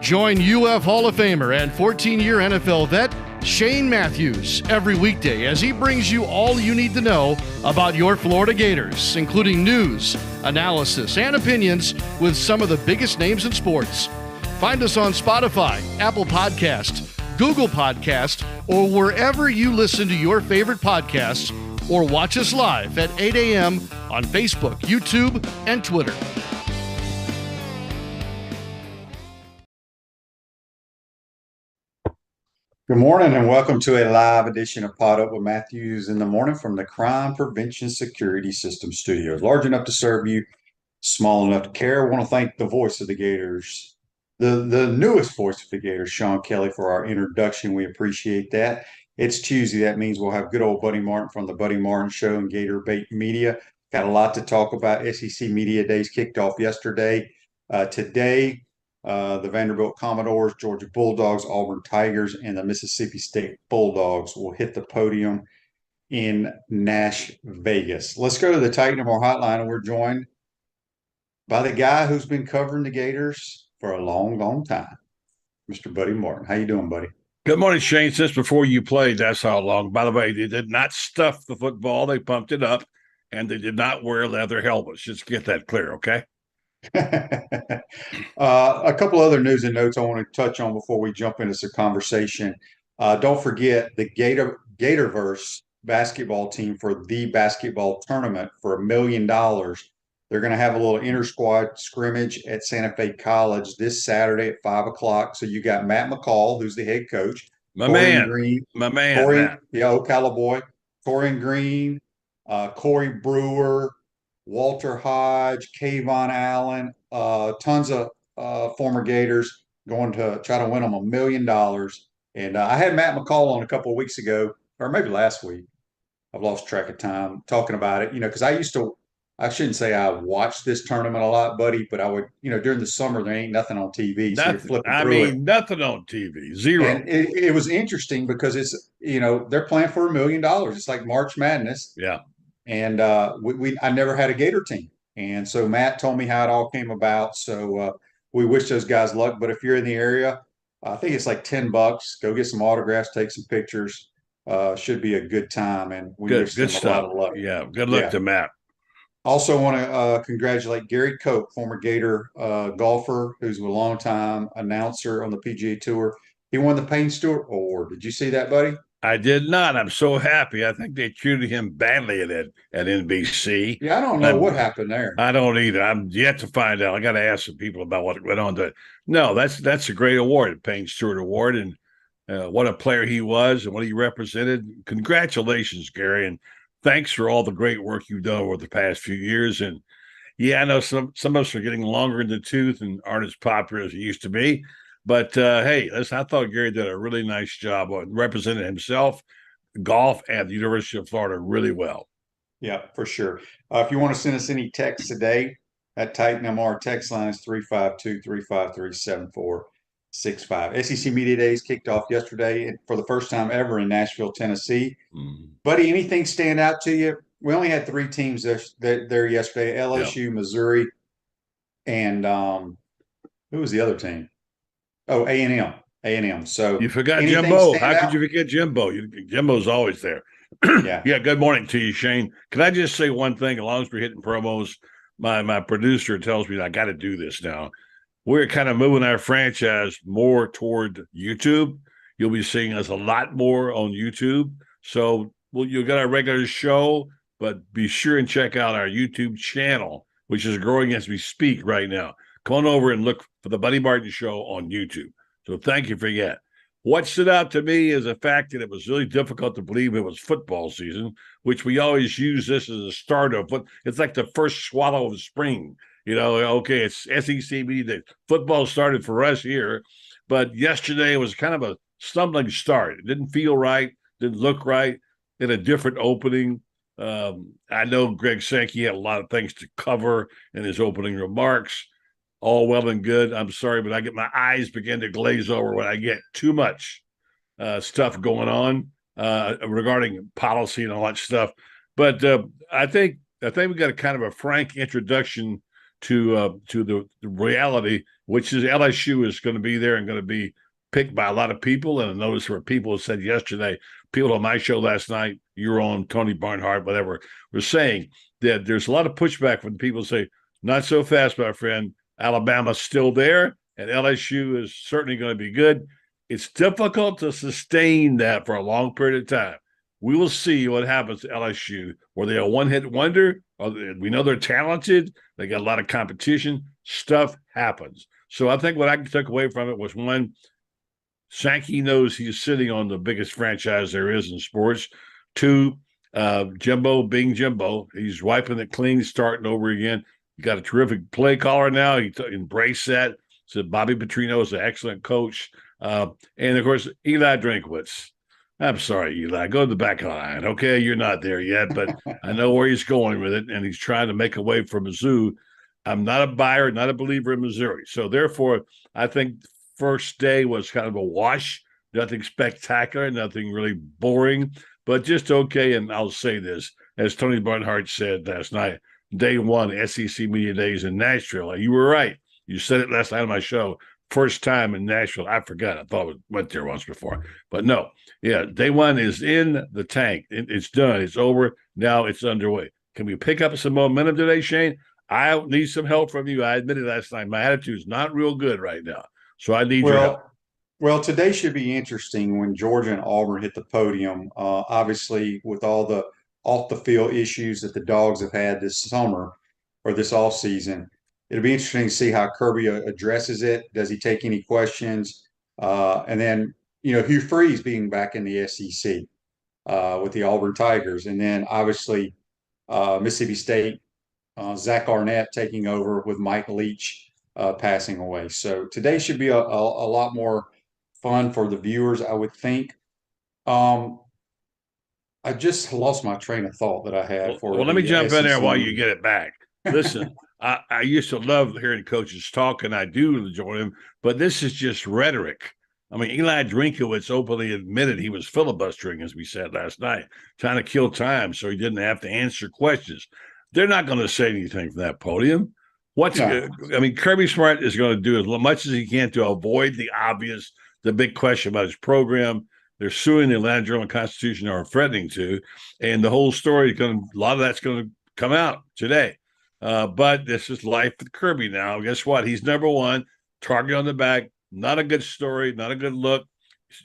Join UF Hall of Famer and 14-year NFL vet Shane Matthews every weekday as he brings you all you need to know about your Florida Gators, including news, analysis, and opinions with some of the biggest names in sports. Find us on Spotify, Apple Podcast, Google Podcast, or wherever you listen to your favorite podcasts, or watch us live at 8 a.m. on Facebook, YouTube, and Twitter. Good morning and welcome to a live edition of PodUp with Matthews in the morning from the Crime Prevention Security System Studios. Large enough to serve you, small enough to care. I want to thank the voice of the Gators, the newest voice of the Gators, Sean Kelly, for our introduction. We appreciate that. It's Tuesday. That means we'll have good old Buddy Martin from the Buddy Martin Show and Gator Bait Media. Got a lot to talk about. SEC Media Days kicked off yesterday. Today, the Vanderbilt Commodores, Georgia Bulldogs, Auburn Tigers, and the Mississippi State Bulldogs will hit the podium in Nash Vegas. Let's go to the Titan of our hotline, and we're joined by the guy who's been covering the Gators for a long, long time, Mr. Buddy Martin. How you doing, buddy? Good morning, Shane. Since before you played, that's how long. By the way, they did not stuff the football. They pumped it up, and they did not wear leather helmets. Just get that clear, okay? A couple other news and notes I want to touch on before we jump into some conversation. Don't forget the Gatorverse basketball team for the basketball tournament for $1 million. They're going to have a little inter-squad scrimmage at Santa Fe College this Saturday at 5 o'clock. So you got Matt McCall, who's the head coach. My man, Ocala boy. Torian Green, Corey Brewer, Walter Hodge, Kayvon Allen, tons of former Gators going to try to win them $1 million. And I had Matt McCall on a couple of weeks ago, or maybe last week. I've lost track of time talking about it, because I shouldn't say I watched this tournament a lot, buddy, but I would, during the summer, there ain't nothing on TV. So nothing on TV, zero. And it was interesting because it's, they're playing for $1 million. It's like March Madness. Yeah. And I never had a Gator team. And so Matt told me how it all came about. So we wish those guys luck. But if you're in the area, I think it's like $10. Go get some autographs, take some pictures. Should be a good time. And we wish them a lot of luck. Yeah, good luck to Matt. Also want to congratulate Gary Koch, former Gator golfer, who's a longtime announcer on the PGA Tour. He won the Payne Stewart Award. Did you see that, buddy? I did not. I'm so happy. I think they treated him badly at NBC. Yeah, I don't know what happened there. I don't either. I'm yet to find out. I got to ask some people about what went on. No, that's a great award, the Payne Stewart Award, and what a player he was and what he represented. Congratulations, Gary, and thanks for all the great work you've done over the past few years. And yeah, I know some of us are getting longer in the tooth and aren't as popular as it used to be. But, hey, listen, I thought Gary did a really nice job on representing himself, golf, and the University of Florida really well. Yeah, for sure. If you want to send us any text today, that Titan MR text line is 352-353-7465. SEC Media Days kicked off yesterday for the first time ever in Nashville, Tennessee. Mm-hmm. Buddy, anything stand out to you? We only had 3 teams there yesterday, LSU, Missouri, and who was the other team? Oh, A&M. So you forgot Jimbo. How could you forget Jimbo? Jimbo's always there. Yeah. Yeah. Good morning to you, Shane. Can I just say one thing? As long as we're hitting promos, my producer tells me I got to do this now. We're kind of moving our franchise more toward YouTube. You'll be seeing us a lot more on YouTube. So you'll get our regular show, but be sure and check out our YouTube channel, which is growing as we speak right now. Come on over and look for the Buddy Martin Show on YouTube. So thank you for that. What stood out to me is the fact that it was really difficult to believe it was football season, which we always use this as a start of, but it's like the first swallow of spring. Okay, it's SEC Media Day. Football started for us here, but yesterday was kind of a stumbling start. It didn't feel right, didn't look right, in a different opening. I know Greg Sankey had a lot of things to cover in his opening remarks. All well and good. I'm sorry, but my eyes begin to glaze over when I get too much stuff going on regarding policy and all that stuff. But I think we got a kind of a frank introduction to the reality, which is LSU is going to be there and going to be picked by a lot of people. And I noticed where people said yesterday, people on my show last night, you were on, Tony Barnhart, whatever, were saying that there's a lot of pushback when people say, not so fast, my friend. Alabama's still there, and LSU is certainly going to be good. It's difficult to sustain that for a long period of time. We will see what happens to LSU. Were they a one-hit wonder? We know they're talented. They got a lot of competition. Stuff happens. So I think what I took away from it was, one, Sankey knows he's sitting on the biggest franchise there is in sports. Two, Jimbo being Jimbo, he's wiping it clean, starting over again. You got a terrific play caller now. He embraced that. Said Bobby Petrino is an excellent coach. And, of course, Eli Drinkwitz. I'm sorry, Eli. Go to the back of the line. Okay, you're not there yet, but I know where he's going with it, and he's trying to make a way for Mizzou. I'm not a buyer, not a believer in Missouri. So, therefore, I think first day was kind of a wash. Nothing spectacular, nothing really boring, but just okay. And I'll say this, as Tony Barnhart said last night, day one, SEC Media Days in Nashville. You were right. You said it last night on my show. First time in Nashville. I forgot. I thought I went there once before. But no. Yeah, day one is in the tank. It's done. It's over. Now it's underway. Can we pick up some momentum today, Shane? I need some help from you. I admitted last night my attitude is not real good right now. So I need your help. Well, today should be interesting when Georgia and Auburn hit the podium. Obviously, with all the off the field issues that the Dogs have had this summer or this off season, it'll be interesting to see how Kirby addresses it. Does he take any questions? And then, Hugh Freeze being back in the SEC with the Auburn Tigers. And then, obviously, Mississippi State, Zach Arnett taking over with Mike Leach passing away. So today should be a lot more fun for the viewers, I would think. I just lost my train of thought that I had for. Well, let me jump in there while you get it back. Listen, I used to love hearing coaches talk, and I do enjoy them, but this is just rhetoric. I mean, Eli Drinkowitz openly admitted he was filibustering, as we said last night, trying to kill time so he didn't have to answer questions. They're not going to say anything from that podium. Kirby Smart is going to do as much as he can to avoid the obvious, the big question about his program. They're suing the Atlanta Journal-Constitution, or threatening to, and the whole story a lot of that's going to come out today. But this is life with Kirby now. Guess what? He's number one, target on the back. Not a good story, not a good look.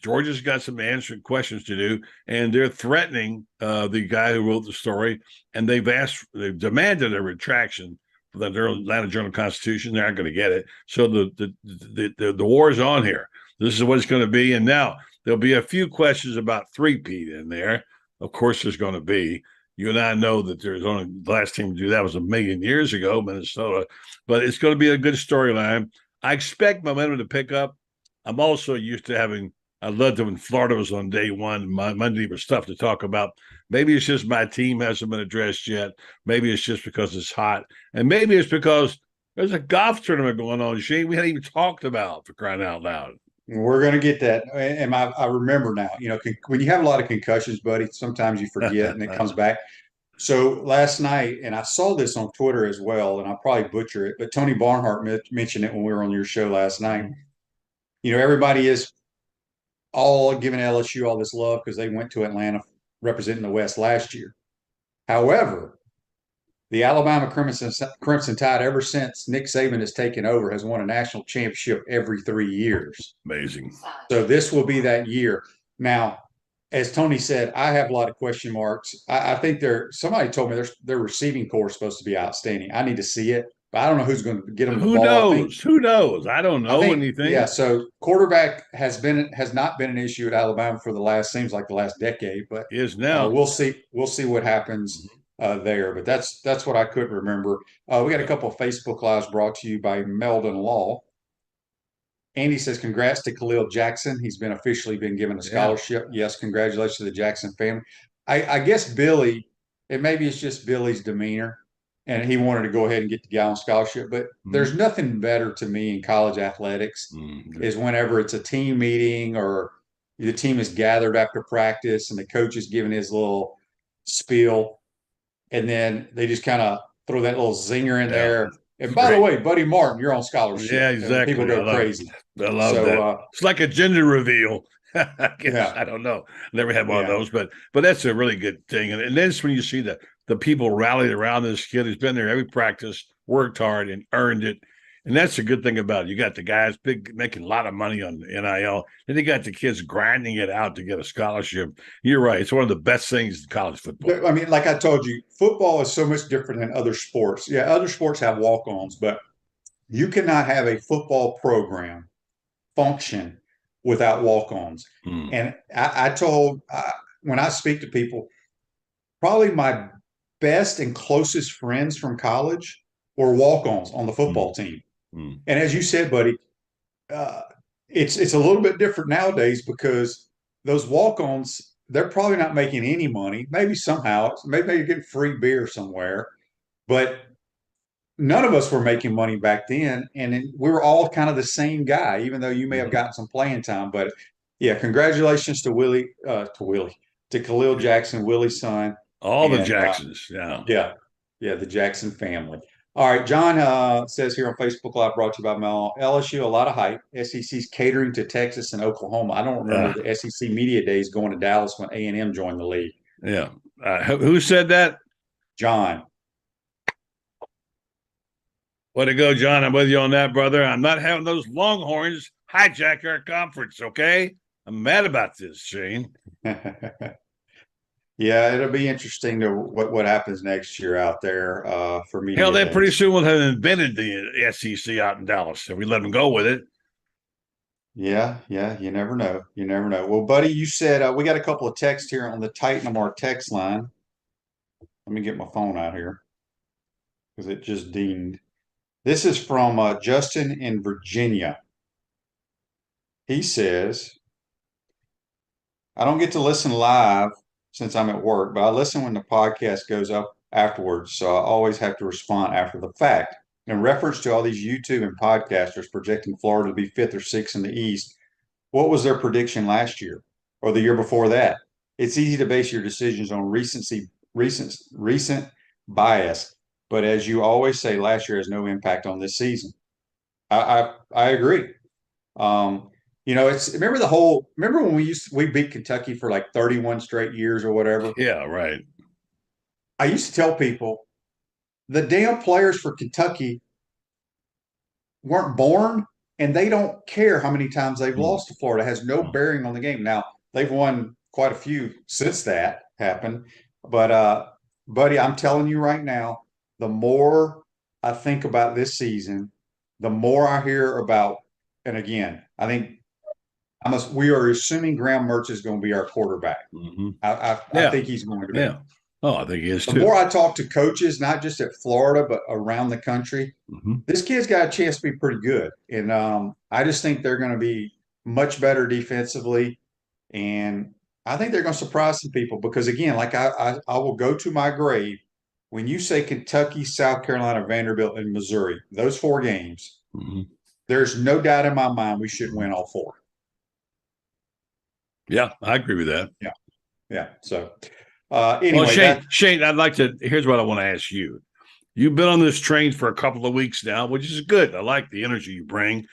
Georgia's got some answering questions to do, and they're threatening the guy who wrote the story, and they've demanded a retraction for the Atlanta Journal-Constitution. They're not going to get it. So the war is on here. This is what it's going to be, and now there'll be a few questions about three-peat in there. Of course, there's going to be. You and I know that there's only the last team to do that was 1 million years ago, Minnesota. But it's going to be a good storyline. I expect momentum to pick up. I'm also used to I loved it when Florida was on day one. Monday was stuff to talk about. Maybe it's just my team hasn't been addressed yet. Maybe it's just because it's hot. And maybe it's because there's a golf tournament going on, Shane, we hadn't even talked about, for crying out loud. We're going to get that. And I remember now, when you have a lot of concussions, buddy, sometimes you forget and it comes back. So last night, and I saw this on Twitter as well, and I'll probably butcher it, but Tony Barnhart mentioned it when we were on your show last night. Everybody is all giving LSU all this love because they went to Atlanta representing the West last year. However, the Alabama Crimson Tide, ever since Nick Saban has taken over, has won a national championship every 3 years. Amazing. So this will be that year. Now, as Tony said, I have a lot of question marks. I think somebody told me their receiving core is supposed to be outstanding. I need to see it, but I don't know who's going to get them the ball. Who knows? I don't know anything. Yeah, so quarterback has not been an issue at Alabama for seems like the last decade, but is now. We'll see what happens there. But that's what I could remember. We got a couple of Facebook Lives brought to you by Meldon Law. Andy says, congrats to Khalil Jackson. He's officially been given a scholarship. Yeah. Yes, congratulations to the Jackson family. I guess Billy, maybe it's just Billy's demeanor, and he wanted to go ahead and get the guy on scholarship. But there's nothing better to me in college athletics is whenever it's a team meeting or the team is gathered after practice and the coach is giving his little spiel, and then they just kind of throw that little zinger in there. And It's by the great. way, Buddy Martin, you're on scholarship. Yeah, And exactly. people go crazy. I love So, that. It's like a gender reveal. I guess yeah, I don't know. Never had one of yeah. those, but that's a really good thing. And then it's when you see the people rallied around this kid who's been there every practice, worked hard, and earned it. And that's a good thing about it. You got the guys making a lot of money on NIL. Then you got the kids grinding it out to get a scholarship. You're right. It's one of the best things in college football. I mean, like I told you, football is so much different than other sports. Yeah, other sports have walk-ons, but you cannot have a football program function without walk-ons. Hmm. And I told when I speak to people, probably my best and closest friends from college were walk-ons on the football team. Hmm. And as you said, buddy, uh, it's a little bit different nowadays because those walk-ons, they're probably not making any money. Maybe somehow, maybe they're getting free beer somewhere, but none of us were making money back then, and we were all kind of the same guy, even though you may have gotten some playing time. But yeah, congratulations to Khalil Jackson, Willie's son, All the and Jacksons. Yeah. yeah, the Jackson family. All right, John says here on Facebook Live, brought to you by Mel, LSU, a lot of hype. SEC's catering to Texas and Oklahoma. I don't remember the SEC media days going to Dallas when A&M joined the league. Yeah. Who said that? John. Way to go, John. I'm with you on that, brother. I'm not having those Longhorns hijack our conference, okay? I'm mad about this, Shane. Yeah, it'll be interesting to what happens next year out there for me. Hell, they pretty soon will have invented the SEC out in Dallas if we let them go with it. Yeah, you never know. You never know. Well, buddy, you said we got a couple of texts here on the Titan our text line. Let me get my phone out here because it just dinged. This is from Justin in Virginia. He says, I don't get to listen live since I'm at work, but I listen when the podcast goes up afterwards. So I always have to respond after the fact. In reference to all these YouTube and podcasters projecting Florida to be fifth or sixth in the East, what was their prediction last year or the year before that? It's easy to base your decisions on recent bias, but as you always say, last year has no impact on this season. I agree. Remember when we beat Kentucky for like 31 straight years or whatever? Yeah, right. I used to tell people the damn players for Kentucky weren't born and they don't care how many times they've lost to Florida. It has no bearing on the game. Now, they've won quite a few since that happened. But buddy, I'm telling you right now, the more I think about this season, the more I hear about, and again, I think we are assuming Graham Mertz is going to be our quarterback. Mm-hmm. I think he's going to be. Yeah. Oh, I think he is too. The more I talk to coaches, not just at Florida, but around the country, this kid's got a chance to be pretty good. And I just think they're going to be much better defensively. And I think they're going to surprise some people because, again, like I will go to my grave. When you say Kentucky, South Carolina, Vanderbilt, and Missouri, those 4 games, there's no doubt in my mind we should win all 4. Yeah, I agree with that. Yeah. So anyway. Well, Shane, here's what I want to ask you. You've been on this train for a couple of weeks now, which is good. I like the energy you bring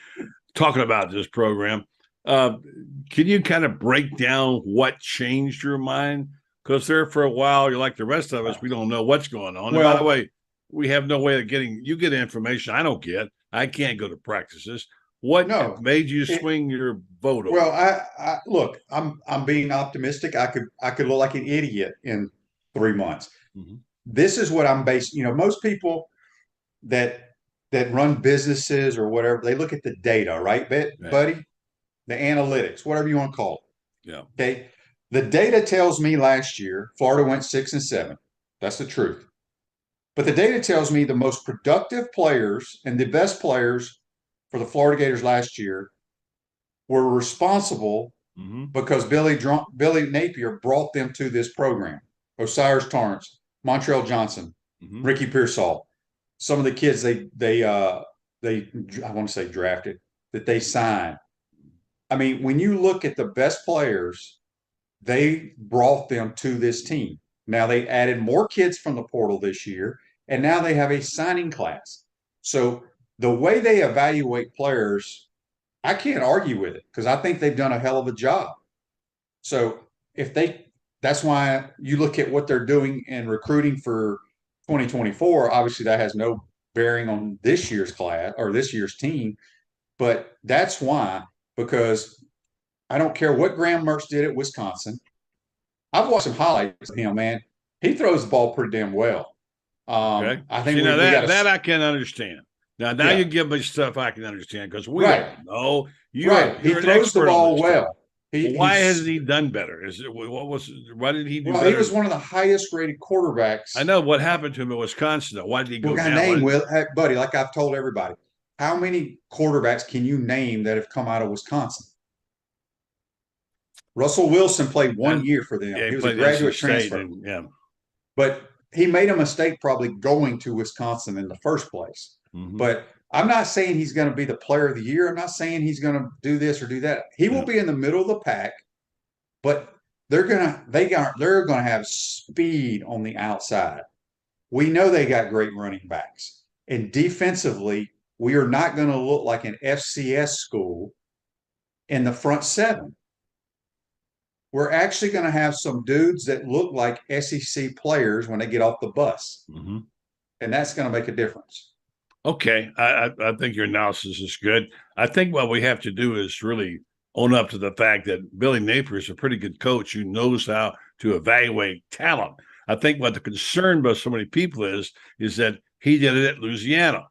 talking about this program. Can you kind of break down what changed your mind? Because there for a while, you're like the rest of us, we don't know what's going on. Well, and by the way, we have no way of you get information I don't get. I can't go to practices. What made you swing your vote over? Well, I look, I'm being optimistic. I could look like an idiot in 3 months. This is what I'm based. Most people that run businesses or whatever, they look at the data, right, buddy? The analytics, whatever you want to call it. Yeah. Okay. The data tells me last year Florida went 6 and 7. That's the truth. But the data tells me the most productive players and the best players for the Florida Gators last year were responsible because Billy Napier brought them to this program. Osiris Torrance, Montrell Johnson, Ricky Pearsall, some of the kids they I want to say drafted, that they signed. I mean, when you look at the best players, they brought them to this team. Now they added more kids from the portal this year, and now they have a signing class. So the way they evaluate players, I can't argue with it because I think they've done a hell of a job. So that's why you look at what they're doing in recruiting for 2024. Obviously, that has no bearing on this year's class or this year's team, but that's why, because I don't care what Graham Mertz did at Wisconsin. I've watched some highlights of him, man. He throws the ball pretty damn well. Okay. I think See, now we got that I can understand. Now yeah, you give me stuff I can understand because we right, all know right. He you're an throws the expert on ball this stuff. well. He, Well, why he's hasn't he done better? Why did he do well. He better? was one of the highest rated quarterbacks. I know what happened to him in Wisconsin though. Why did he We're go gonna down? name Will, hey, buddy. Like I've told everybody, how many quarterbacks can you name that have come out of Wisconsin? Russell Wilson played one And year for them. yeah, he He was a played NC graduate State transfer, and yeah. but he made a mistake probably going to Wisconsin in the first place. Mm-hmm. But I'm not saying he's going to be the player of the year. I'm not saying he's going to do this or do that. He will be in the middle of the pack, but they're going to have speed on the outside. We know they got great running backs. And defensively, we are not going to look like an FCS school in the front seven. We're actually going to have some dudes that look like SEC players when they get off the bus. Mm-hmm. And that's going to make a difference. Okay. I think your analysis is good. I think what we have to do is really own up to the fact that Billy Napier is a pretty good coach who knows how to evaluate talent. I think what the concern by so many people is that he did it at Louisiana.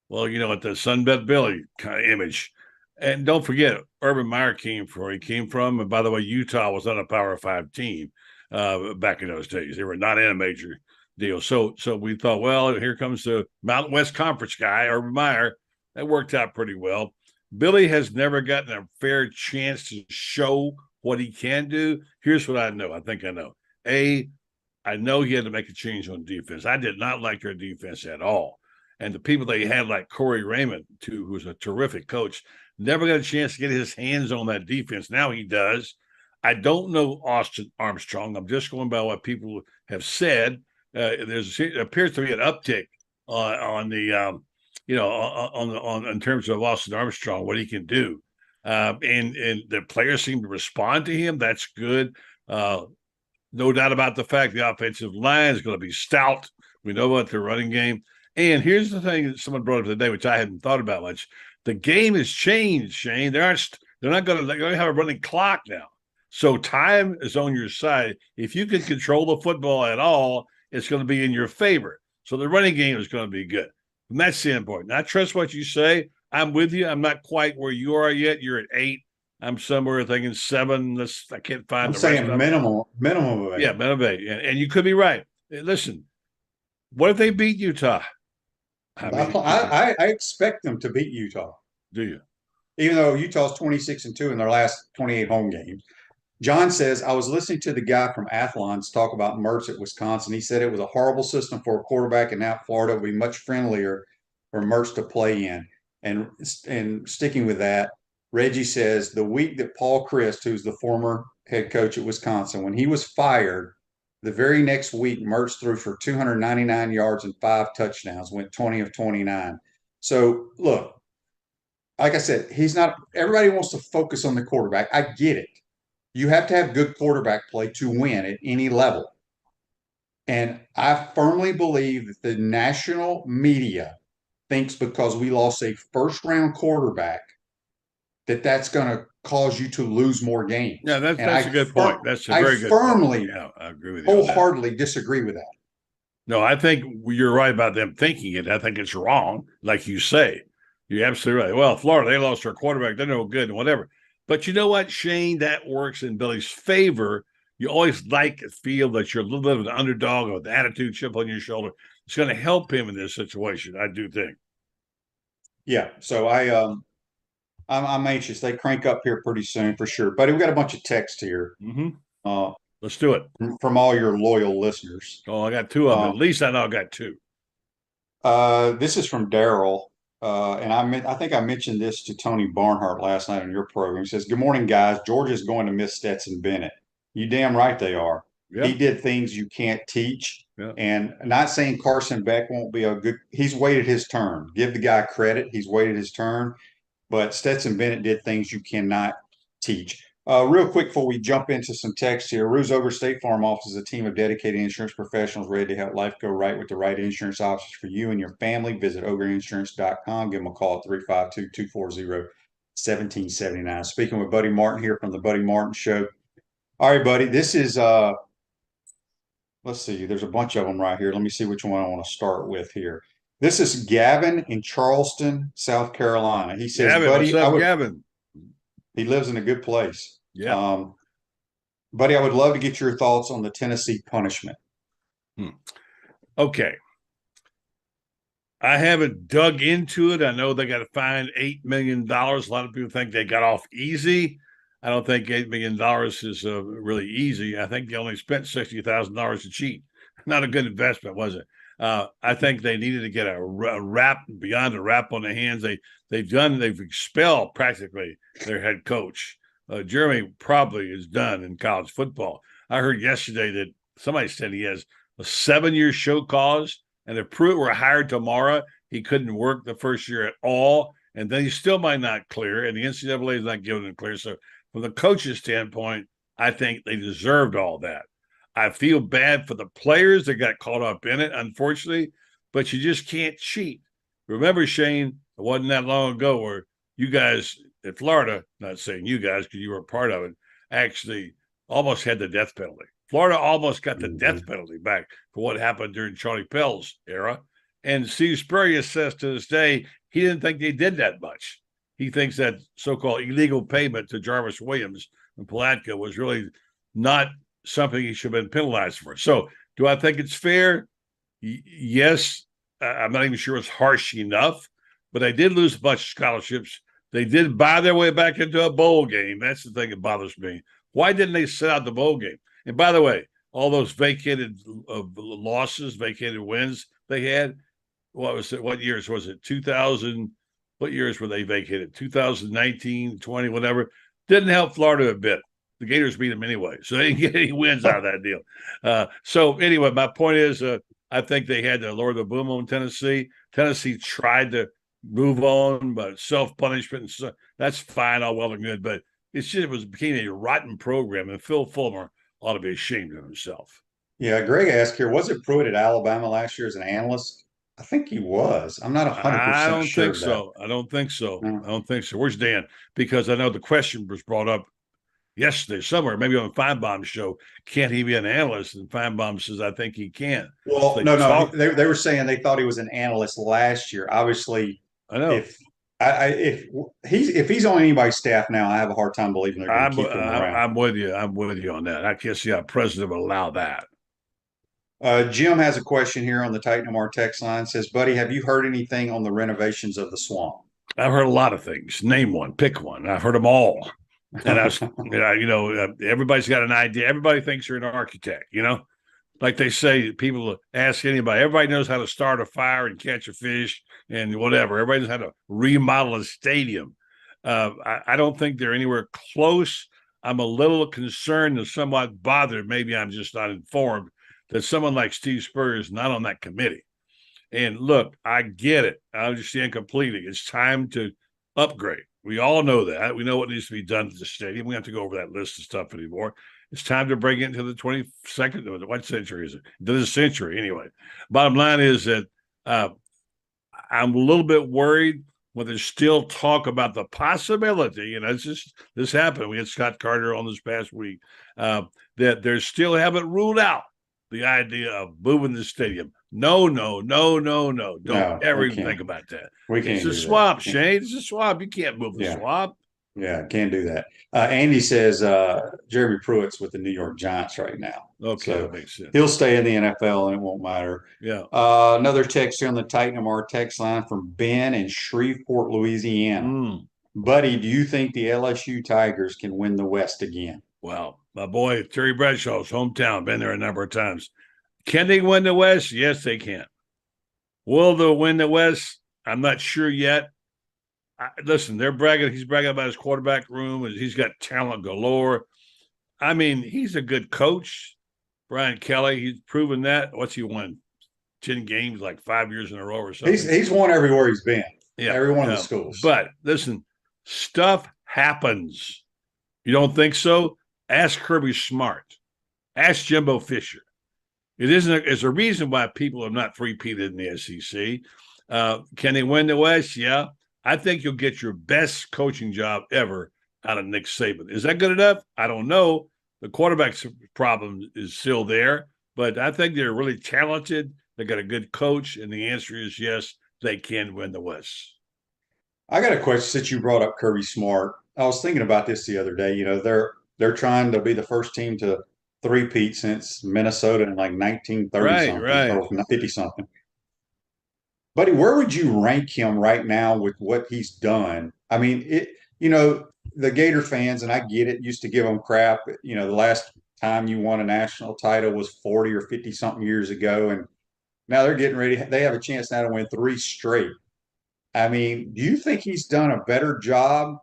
Well, at the Sunbelt Billy kind of image. And don't forget, Urban Meyer came from where he came from. And by the way, Utah was not a Power 5 team back in those days. They were not in a major deal. So we thought, well, here comes the Mountain West Conference guy, Urban Meyer. That worked out pretty well. Billy has never gotten a fair chance to show what he can do. Here's what I know. I think I know. I know he had to make a change on defense. I did not like their defense at all. And the people they had, like Corey Raymond, too, who's a terrific coach, never got a chance to get his hands on that defense. Now he does. I don't know Austin Armstrong. I'm just going by what people have said. There appears to be an uptick on the in terms of Austin Armstrong, what he can do, and the players seem to respond to him. That's good. No doubt about the fact the offensive line is going to be stout. We know about the running game. And here's the thing that someone brought up today, which I hadn't thought about much. The game has changed, Shane. They're not going to have a running clock now. So time is on your side. If you can control the football at all, it's going to be in your favor. So the running game is going to be good. From that standpoint, I trust what you say. I'm with you. I'm not quite where you are yet. You're at 8. I'm somewhere thinking 7. I can't find. I'm saying minimum of 8. Yeah, minimum of 8. And you could be right. Listen, what if they beat Utah? I expect them to beat Utah. Do you? Even though Utah's 26-2 in their last 28 home games. John says, I was listening to the guy from Athlon's talk about Mertz at Wisconsin. He said it was a horrible system for a quarterback, and now Florida would be much friendlier for Mertz to play in. And sticking with that, Reggie says the week that Paul Chryst, who's the former head coach at Wisconsin, when he was fired, the very next week, Mertz threw for 299 yards and 5 touchdowns, went 20 of 29. So, look, like I said, everybody wants to focus on the quarterback. I get it. You have to have good quarterback play to win at any level. And I firmly believe that the national media thinks because we lost a first-round quarterback that's going to cause you to lose more games. Yeah, that's a good point. That's a very good point. Yeah, I agree with you. Wholeheartedly disagree with that. No, I think you're right about them thinking it. I think it's wrong, like you say. You're absolutely right. Well, Florida, they lost their quarterback. They're no good and whatever. But you know what, Shane? That works in Billy's favor. You always feel that you're a little bit of an underdog with attitude, chip on your shoulder. It's going to help him in this situation, I do think. Yeah. So I'm anxious. They crank up here pretty soon for sure. Buddy, we got a bunch of text here. Mm-hmm. Let's do it. From all your loyal listeners. Oh, I got 2 of them. At least I know I got 2. This is from Daryl. And I think I mentioned this to Tony Barnhart last night on your program. He says, good morning, guys. Georgia's going to miss Stetson Bennett. You damn right they are. Yeah. He did things you can't teach. Yeah. And not saying Carson Beck won't be a good, he's waited his turn. Give the guy credit. He's waited his turn. But Stetson Bennett did things you cannot teach. Real quick before we jump into some text here, Rue's Over State Farm offers a team of dedicated insurance professionals ready to help life go right with the right insurance options for you and your family. Visit ogreinsurance.com. Give them a call at 352-240-1779. Speaking with Buddy Martin here from the Buddy Martin Show. All right, buddy, this is let's see, there's a bunch of them right here. Let me see which one I want to start with here. This is Gavin in Charleston, South Carolina. He says, Gavin, Buddy, what's up, Gavin? He lives in a good place. Yeah. Buddy, I would love to get your thoughts on the Tennessee punishment. Okay. I haven't dug into it. I know they got to find $8 million. A lot of people think they got off easy. I don't think $8 million is really easy. I think they only spent $60,000 to cheat. Not a good investment, was it? I think they needed to get a rap beyond a rap on the hands. They've expelled practically their head coach. Jeremy probably is done in college football. I heard yesterday that somebody said he has a 7-year show cause, and if Pruitt were hired tomorrow, he couldn't work the first year at all, and then he still might not clear, and the NCAA is not giving him clear. So from the coach's standpoint, I think they deserved all that. I feel bad for the players that got caught up in it, unfortunately, but you just can't cheat. Remember, Shane, it wasn't that long ago where you guys at Florida, not saying you guys because you were a part of it, actually almost had the death penalty. Florida almost got the death penalty back for what happened during Charlie Pell's era. And Steve Spurrier says to this day, he didn't think they did that much. He thinks that so-called illegal payment to Jarvis Williams and Palatka was really not something he should have been penalized for. So do I think it's fair? Yes. I'm not even sure it's harsh enough, but they did lose a bunch of scholarships. They did buy their way back into a bowl game. That's the thing that bothers me. Why didn't they sit out the bowl game? And by the way, all those vacated losses, vacated wins they had, what years was it? 2000, what years were they vacated? 2019, 20, whatever. Didn't help Florida a bit. The Gators beat them anyway, so they didn't get any wins out of that deal. So anyway, my point is I think they had to lower the boom on Tennessee. Tennessee tried to move on, but self-punishment, and so, that's fine, all well and good, but it became a rotten program, and Phil Fulmer ought to be ashamed of himself. Yeah, Greg asked here, was it Pruitt at Alabama last year as an analyst? I think he was. I'm not 100% sure. I don't think so. I don't think so. No. I don't think so. Where's Dan? Because I know the question was brought up yesterday somewhere, maybe on Feinbaum's show. Can't he be an analyst? And Feinbaum says, I think he can. Well, so no. They were saying they thought he was an analyst last year. Obviously, I know. If he's on anybody's staff now, I have a hard time believing they're going to keep him around. I'm with you. I'm with you on that. I can't see how president would allow that. Jim has a question here on the Titan MR text line. Says, Buddy, have you heard anything on the renovations of the swamp? I've heard a lot of things. Name one, pick one. I've heard them all. And I was, everybody's got an idea. Everybody thinks you're an architect, like they say, people ask anybody, everybody knows how to start a fire and catch a fish and whatever. Everybody knows how to remodel a stadium. I don't think they're anywhere close. I'm a little concerned and somewhat bothered. Maybe I'm just not informed that someone like Steve Spurrier is not on that committee. And look, I get it. I understand completely. It's time to upgrade. We all know that. We know what needs to be done to the stadium. We don't have to go over that list of stuff anymore. It's time to bring it into the 22nd, what century is it? To the century, anyway. Bottom line is that I'm a little bit worried when there's still talk about the possibility, this happened. We had Scott Carter on this past week, that they still haven't ruled out the idea of moving the stadium. No. Don't ever even think about that. It's a swamp, Shane. It's a swamp. You can't move the swamp. Yeah, can't do that. Andy says Jeremy Pruitt's with the New York Giants right now. Okay, so that makes sense. He'll stay in the NFL and it won't matter. Yeah. Another text here on the Titan MR text line from Ben in Shreveport, Louisiana. Buddy, do you think the LSU Tigers can win the West again? Well, my boy Terry Bradshaw's hometown, been there a number of times. Can they win the West? Yes, they can. Will they win the West? I'm not sure yet. Listen, they're bragging. He's bragging about his quarterback room, and he's got talent galore. I mean, he's a good coach. Brian Kelly, he's proven that. What's he won? 10 games, like 5 years in a row or something. He's won everywhere he's been. Yeah, every one of the schools. But listen, stuff happens. You don't think so? Ask Kirby Smart. Ask Jimbo Fisher. It's a reason why people have not three-peated in the SEC. Can they win the West? Yeah. I think you'll get your best coaching job ever out of Nick Saban. Is that good enough? I don't know. The quarterback's problem is still there, but I think they're really talented. They got a good coach, and the answer is yes, they can win the West. I got a question since you brought up Kirby Smart. I was thinking about this the other day. You know, they're trying to be the first team to three-peat since Minnesota in like 1930 something or 50 something. Buddy, where would you rank him right now with what he's done? I mean, the Gator fans, and I get it, used to give them crap. You know, the last time you won a national title was 40 or 50 something years ago, and now they're getting ready. They have a chance now to win 3 straight. I mean, do you think he's done a better job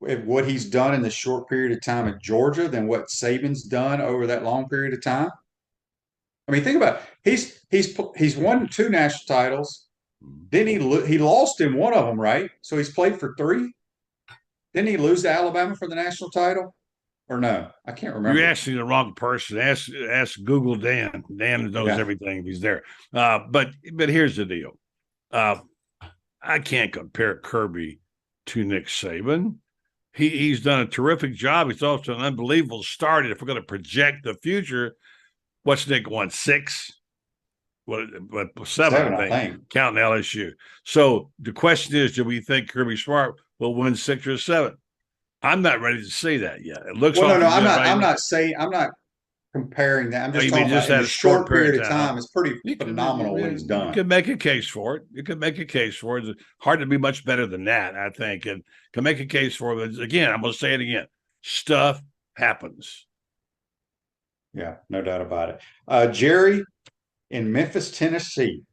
at what he's done in the short period of time at Georgia than what Saban's done over that long period of time? I mean, think about it. He's won 2 national titles. Then he lost in one of them, right? So he's played for 3. Didn't he lose to Alabama for the national title? Or no? I can't remember. You're asking the wrong person. Ask Google Dan. Dan knows everything if he's there. But here's the deal. I can't compare Kirby to Nick Saban. He's done a terrific job. He's also an unbelievable start. And if we're going to project the future, what's Nick won? 6? What 7, I think, counting LSU. So the question is, do we think Kirby Smart will win 6 or 7? I'm not ready to say that yet. It looks well, no, I'm not comparing that. I'm just talking about in a short period of time. It's pretty phenomenal what he's done. You can make a case for it. It's hard to be much better than that, I think, and can make a case for it. But again, I'm going to say it again. Stuff happens. Yeah, no doubt about it. Jerry in Memphis, Tennessee.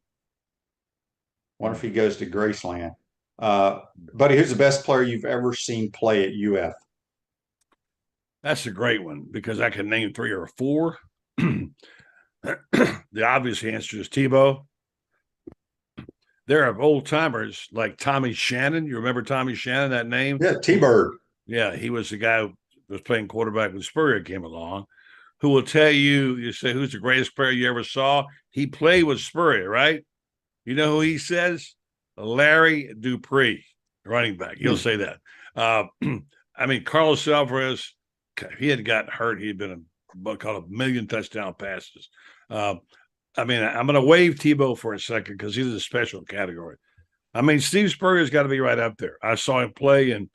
Wonder if he goes to Graceland. Buddy, who's the best player you've ever seen play at UF? That's a great one because I can name 3 or 4. The obvious answer is Tebow. There are old timers like Tommy Shannon. You remember Tommy Shannon, that name? Yeah, T-Bird. Yeah, he was the guy who was playing quarterback when Spurrier came along, who will tell you say, who's the greatest player you ever saw? He played with Spurrier, right? You know who he says? Larry Dupree, running back. He'll say that. I mean, Carlos Alvarez, he had gotten hurt. He had been called a million touchdown passes. I mean, I'm going to waive Tebow for a second because he's a special category. I mean, Steve Spurrier's got to be right up there. I saw him play, and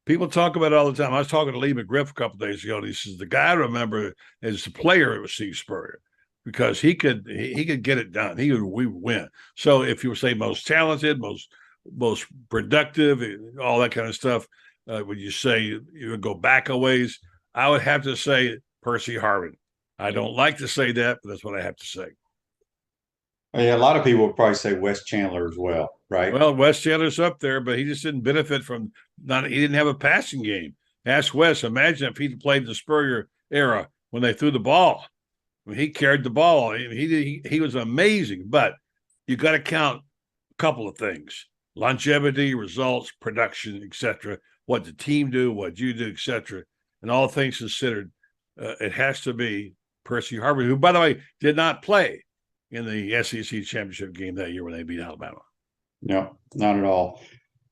people talk about it all the time. I was talking to Lee McGriff a couple of days ago, and he says the guy I remember as the player was Steve Spurrier because he could get it done. We would win. So if you say most talented, most productive, all that kind of stuff, would you say you would go back a ways? I would have to say Percy Harvin. I don't like to say that, but that's what I have to say. Yeah, a lot of people would probably say Wes Chandler as well, right? Well, Wes Chandler's up there, but he just didn't benefit from he didn't have a passing game. Ask Wes. Imagine if he'd played the Spurrier era when they threw the ball. I mean, he carried the ball. He was amazing, but you got to count a couple of things: longevity, results, production, etc. What the team do, what you do, etc. And all things considered, it has to be Percy Harvin, who, by the way, did not play in the SEC championship game that year when they beat Alabama. No, not at all.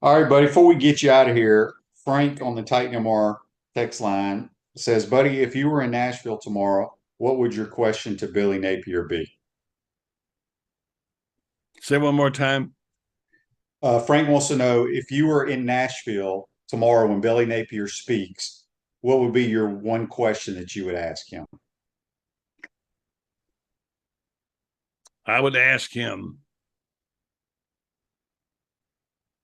All right, buddy, before we get you out of here, Frank on the Titan MR text line says, buddy, if you were in Nashville tomorrow, what would your question to Billy Napier be? Say one more time. Frank wants to know, if you were in Nashville tomorrow when Billy Napier speaks, what would be your one question that you would ask him? I would ask him,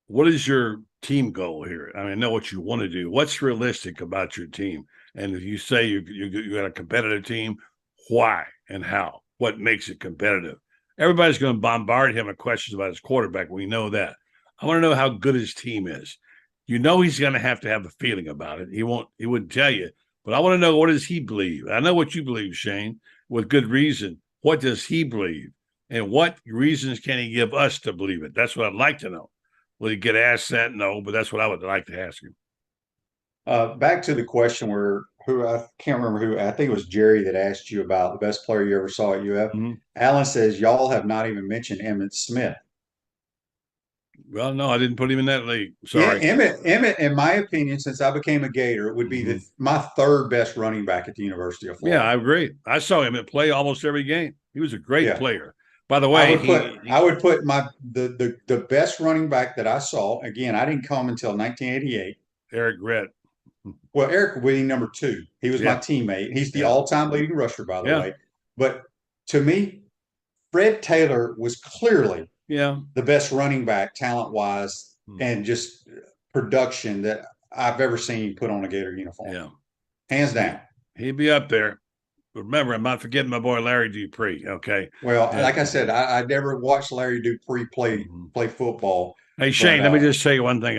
what is your team goal here? I mean, I know what you want to do. What's realistic about your team? And if you say you got a competitive team, why and how? What makes it competitive? Everybody's going to bombard him with questions about his quarterback. We know that. I want to know how good his team is. You know he's going to have a feeling about it. He wouldn't tell you, But I want to know, what does he believe? I know what you believe, Shane, with good reason. What does he believe? And what reasons can he give us to believe it? That's what I'd like to know. Will he get asked that? No, but that's what I would like to ask him. Back to the question who I can't remember who, I think it was Jerry that asked you about the best player you ever saw at UF. Mm-hmm. Alan says, y'all have not even mentioned Emmett Smith. Well, no, I didn't put him in that league. Sorry. Yeah, Emmett, in my opinion, since I became a Gator, would be my third best running back at the University of Florida. Yeah, I agree. I saw him play almost every game. He was a great player. By the way, I would put the best running back that I saw. Again, I didn't come until 1988. Eric Redd. Well, Eric Whitting, number 2. He was my teammate. He's the all-time leading rusher, by the way. But to me, Fred Taylor was clearly the best running back, talent-wise, and just production that I've ever seen put on a Gator uniform. Yeah, hands down. He'd be up there. Remember, I'm not forgetting my boy Larry Dupree. Okay. Well, like I said, I never watched Larry Dupree play football. Hey, Shane, let me just say one thing.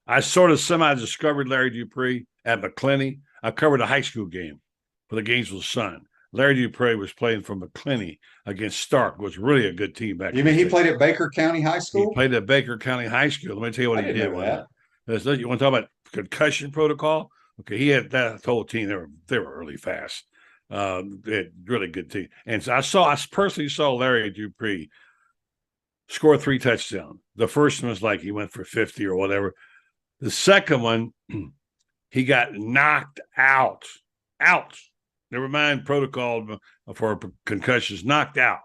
I sort of semi-discovered Larry Dupree at McClinney. I covered a high school game for the Gainesville Sun. Larry Dupree was playing for McClinney against Stark. It was really a good team back then. You mean he played at Baker County High School? He played at Baker County High School. Let me tell you what he did. You want to talk about concussion protocol? Okay, he had that whole team. They were really fast. They had really good team. And so I personally saw Larry Dupree score 3 touchdowns. The first one was like he went for 50 or whatever. The second one, he got knocked out. Never mind protocol for concussions, knocked out.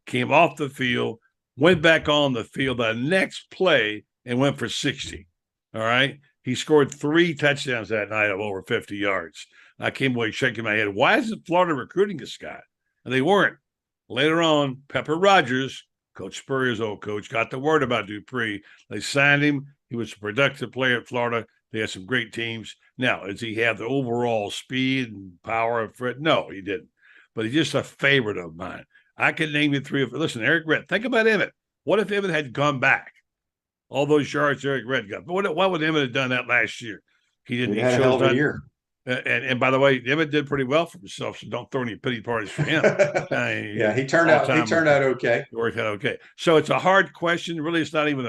Came off the field, went back on the field the next play and went for 60. All right. He scored 3 touchdowns that night of over 50 yards. I came away shaking my head. Why isn't Florida recruiting this guy? And they weren't. Later on, Pepper Rogers, Coach Spurrier's old coach, got the word about Dupree. They signed him. He was a productive player at Florida. They had some great teams. Now, does he have the overall speed and power of Fred? No, he didn't. But he's just a favorite of mine. I could name you 3 of them. Listen, Eric Redd. Think about Emmett. What if Emmett had gone back? All those yards Eric Redd got. But why would Emmett have done that last year? He didn't. He had a hell of a year. And by the way, Emmett did pretty well for himself, so don't throw any pity parties for him. Yeah, he turned out okay. It worked out okay. So it's a hard question. Really, it's not even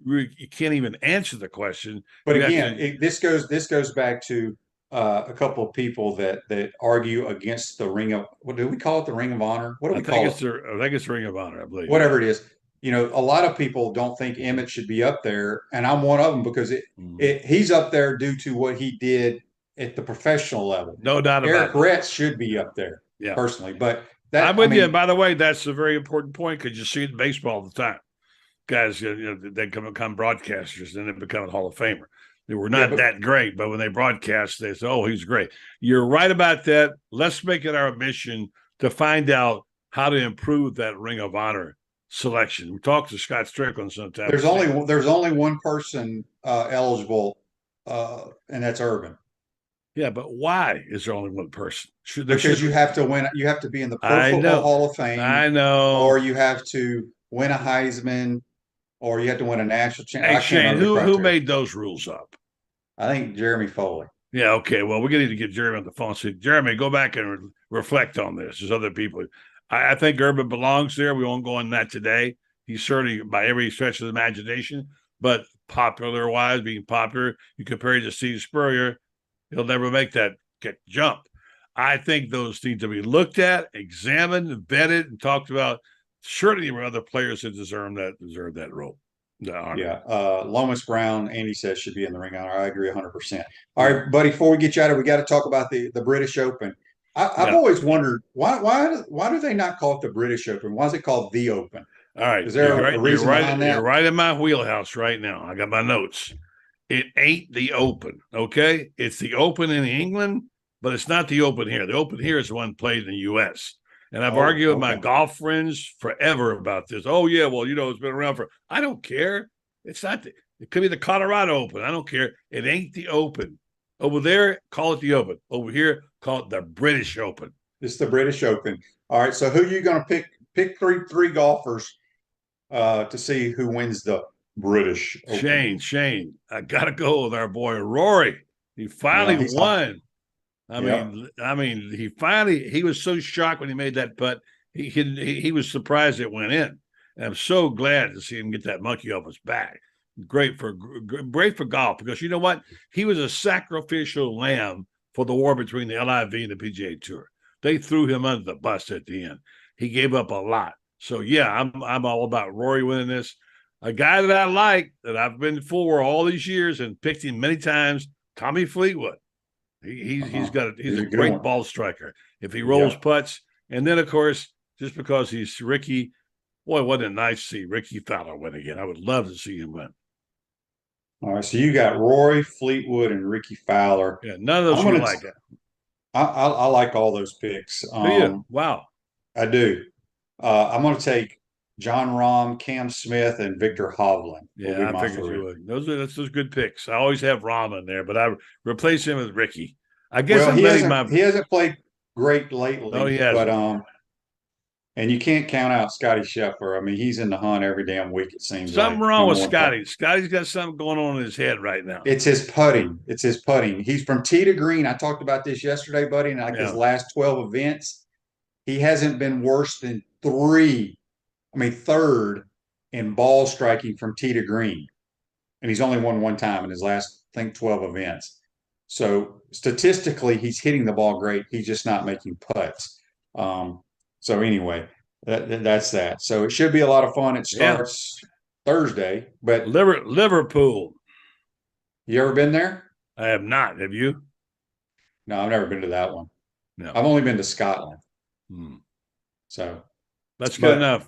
you can't even answer the question. But again, this goes back to a couple of people that argue against the ring of, what do we call it? The Ring of Honor? What do we call it? I think it's the Ring of Honor, I believe. Whatever it is. You know, a lot of people don't think Emmett should be up there, and I'm one of them because he's up there due to what he did at the professional level. No doubt about it. Eric Redd should be up there, personally. But I'm with you. And by the way, that's a very important point because you see it in baseball all the time. Guys, they become broadcasters and they become a Hall of Famer. They were not that great, but when they broadcast, they say, "Oh, he's great." You're right about that. Let's make it our mission to find out how to improve that Ring of Honor selection. We talked to Scott Strickland sometimes. There's only one person eligible, and that's Urban. Yeah, but why is there only one person? Because you have to win. You have to be in the Pro Football Hall of Fame. I know. Or you have to win a Heisman, or you have to win a national championship. Hey, Shane, who made those rules up? I think Jeremy Foley. Yeah, okay. Well, we're going to need to get Jeremy on the phone. So, Jeremy, go back and reflect on this. There's other people. I think Urban belongs there. We won't go on that today. He's certainly, by every stretch of the imagination, but popular-wise, being popular, you compare it to Steve Spurrier, he'll never make that jump. I think those need to be looked at, examined, vetted, and talked about. Certainly, there were other players that deserve that role. Yeah, Lomas Brown, Andy says, should be in the Ring of Honor. I agree 100%. All right, buddy, before we get you out of it, we got to talk about the British Open. I've always wondered, why do they not call it the British Open? Why is it called the Open? All right. Is there a reason behind that? You're right in my wheelhouse right now. I got my notes. It ain't the Open, okay? It's the Open in England, but it's not the Open here. The Open here is the one played in the U.S., and I've argued with my golf friends forever about this. Oh, yeah, well, it's been around I don't care. It's not it could be the Colorado Open. I don't care. It ain't the Open. Over there, call it the Open. Over here, call it the British Open. It's the British Open. All right, so who are you going to pick? Pick three golfers to see who wins the British Open. Shane, I got to go with our boy Rory. He finally won. He was so shocked when he made that putt. He was surprised it went in. And I'm so glad to see him get that monkey off his back. Great for golf, because you know what? He was a sacrificial lamb for the war between the LIV and the PGA Tour. They threw him under the bus at the end. He gave up a lot. So yeah, I'm all about Rory winning this. A guy that I like, that I've been for all these years and picked him many times, Tommy Fleetwood. He's a great ball striker. If he rolls putts, and then of course, just because he's Ricky, boy, wasn't it nice to see Ricky Fowler win again? I would love to see him win. All right, so you got Rory, Fleetwood, and Ricky Fowler. Yeah, none of those you like it. I like all those picks. Do you? Wow. I do. I'm going to take John Rahm, Cam Smith, and Victor Hovland. Yeah, I figured you would. Those good picks. I always have Rahm in there, but I replace him with Ricky. I guess he hasn't played great lately. Oh, he hasn't. But and you can't count out Scotty Scheffler. I mean, he's in the hunt every damn week, it seems. Something wrong with Scotty. Scotty's got something going on in his head right now. It's his putting. He's from tee to green. I talked about this yesterday, buddy, and his last 12 events, he hasn't been worse than third in ball striking from tee to green. And he's only won one time in his last, I think, 12 events. So statistically, he's hitting the ball great. He's just not making putts. So anyway, that's that. So it should be a lot of fun. It starts Thursday. But Liverpool. You ever been there? I have not. Have you? No, I've never been to that one. No. I've only been to Scotland. So that's good enough.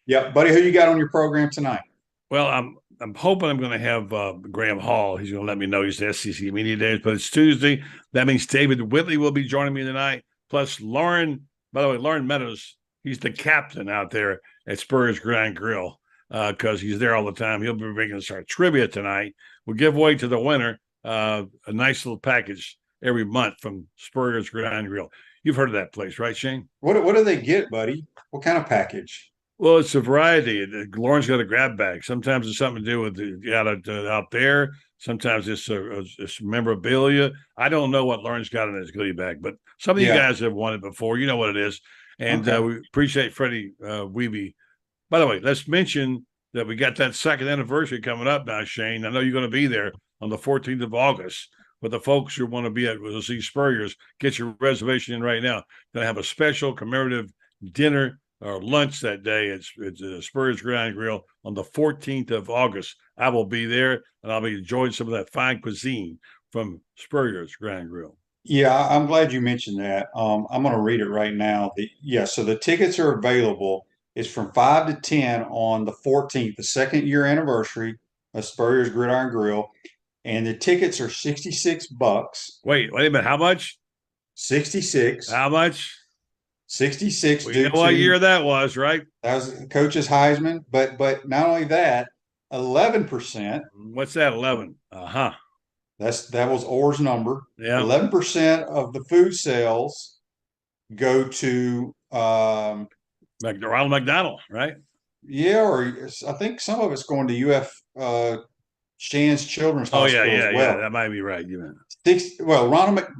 Yeah, buddy, who you got on your program tonight? Well, I'm hoping I'm going to have Graham Hall. He's going to let me know. He's the SEC Media Days, but it's Tuesday. That means David Whitley will be joining me tonight. Plus Lauren, by the way, Lauren Meadows, he's the captain out there at Spurrier's Gridiron Grill because he's there all the time. He'll be bringing us our trivia tonight. We'll give away to the winner a nice little package every month from Spurrier's Gridiron Grill. You've heard of that place, right, Shane? What do they get, buddy? What kind of package? Well, it's a variety. Lauren's got a grab bag. Sometimes it's something to do with out there. Sometimes it's memorabilia. I don't know what Lauren's got in his goodie bag, but some of you guys have won it before. You know what it is. And we appreciate Freddie Weeby. By the way, let's mention that we got that second anniversary coming up now, Shane. I know you're going to be there on the 14th of August. But the folks who want to be at see Spurrier's, get your reservation in right now. Going to have a special commemorative dinner or lunch that day. It's Spurrier's Gridiron Grill on the 14th of August. I will be there, and I'll be enjoying some of that fine cuisine from Spurrier's Gridiron Grill. Yeah, I'm glad you mentioned that. I'm going to read it right now. So the tickets are available. It's from 5 to 10 on the 14th, the second year anniversary of Spurrier's Gridiron Grill. And the tickets are $66. Wait a minute. How much? 66. How much? 66. Well, you know what year that was, right? That was Coach's Heisman. But not only that, 11%. What's that? 11. That was Orr's number. Yeah. 11% of the food sales go to Ronald McDonald, right? Yeah, or I think some of it's going to UF Shands Children's Hospital as well. That might be right. You mean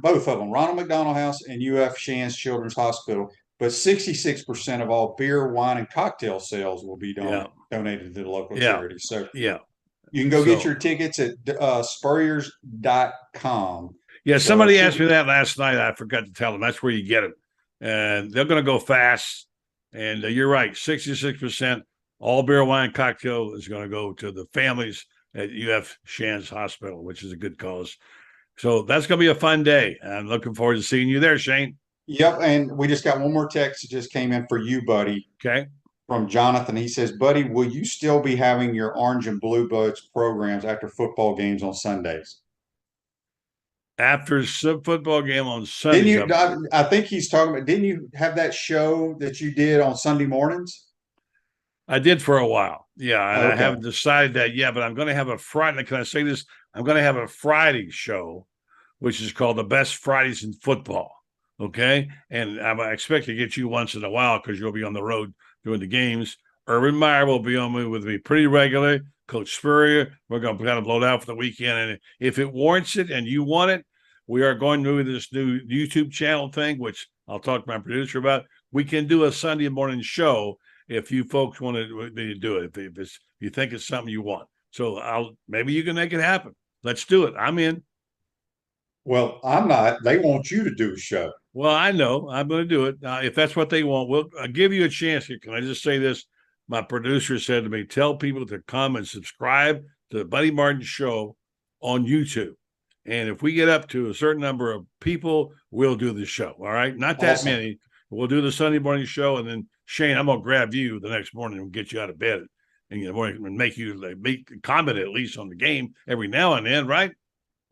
both of them, Ronald McDonald House and UF Shands Children's Hospital. But 66% of all beer, wine, and cocktail sales will be donated to the local charity. So you can go get your tickets at spurriers.com. Yeah, somebody asked me that last night. I forgot to tell them that's where you get it, and they're going to go fast. And you're right, 66% all beer, wine, cocktail is going to go to the families at UF Shands Hospital, which is a good cause. So that's going to be a fun day. I'm looking forward to seeing you there, Shane. Yep, and we just got one more text that just came in for you, buddy. Okay. From Jonathan. He says, buddy, will you still be having your Orange and Blue Buds programs after football games on Sundays? After some football game on Sunday. Didn't you? I think he's talking about, didn't you have that show that you did on Sunday mornings? I did for a while. Yeah. And I haven't decided that yet, but I'm going to have a Friday. Can I say this? I'm going to have a Friday show, which is called The Best Fridays in Football. Okay. And I expect to get you once in a while because you'll be on the road doing the games. Urban Meyer will be on with me pretty regularly. Coach Spurrier, we're going to kind of blow it out for the weekend. And if it warrants it and you want it, We are going to do this new YouTube channel thing, which I'll talk to my producer about. We can do a Sunday morning show if you folks want to do it. If you think it's something you want. So maybe you can make it happen. Let's do it. I'm in. Well, I'm not. They want you to do a show. Well, I know I'm going to do it. If that's what they want, I'll give you a chance here. Can I just say this? My producer said to me, tell people to come and subscribe to the Buddy Martin Show on YouTube. And if we get up to a certain number of people, we'll do the show. All right. Not that Awesome. many. We'll do the Sunday morning show. And then, Shane, I'm going to grab you the next morning and get you out of bed and make you comment at least on the game every now and then. Right.